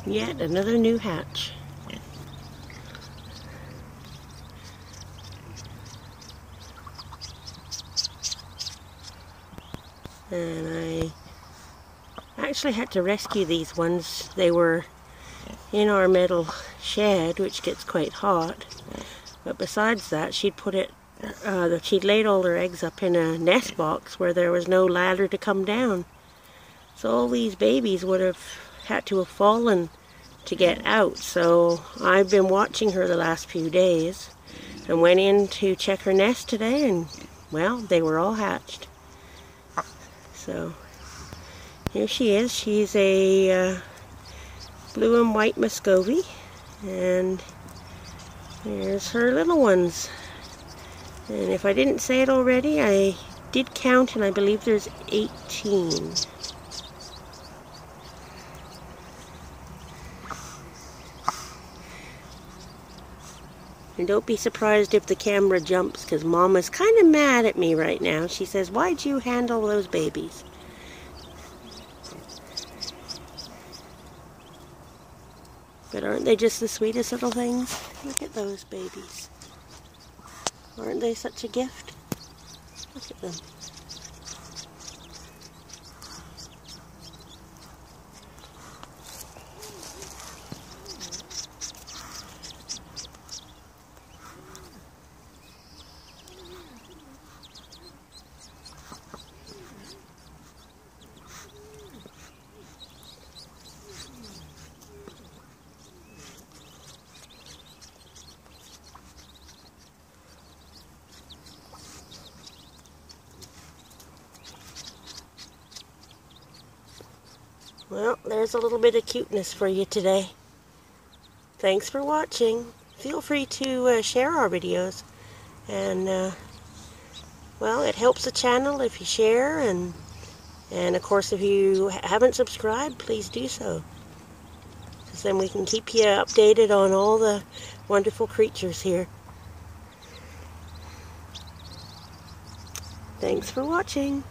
Yet another new hatch. And I actually had to rescue these ones. They were in our metal shed, which gets quite hot. But besides that, she'd laid all her eggs up in a nest box where there was no ladder to come down. So all these babies would have had to have fallen to get out. So I've been watching her the last few days and went in to check her nest today, and well, they were all hatched. So here she is. She's a blue and white Muscovy, and there's her little ones. And if I didn't say it already, I did count, and I believe there's 18. And don't be surprised if the camera jumps, because Mama's kind of mad at me right now. She says, "Why'd you handle those babies?" But aren't they just the sweetest little things? Look at those babies. Aren't they such a gift? Look at them. Well, there's a little bit of cuteness for you today. Thanks for watching. Feel free to share our videos. And, well, it helps the channel if you share. And of course, if you haven't subscribed, please do so. Because then we can keep you updated on all the wonderful creatures here. Thanks for watching.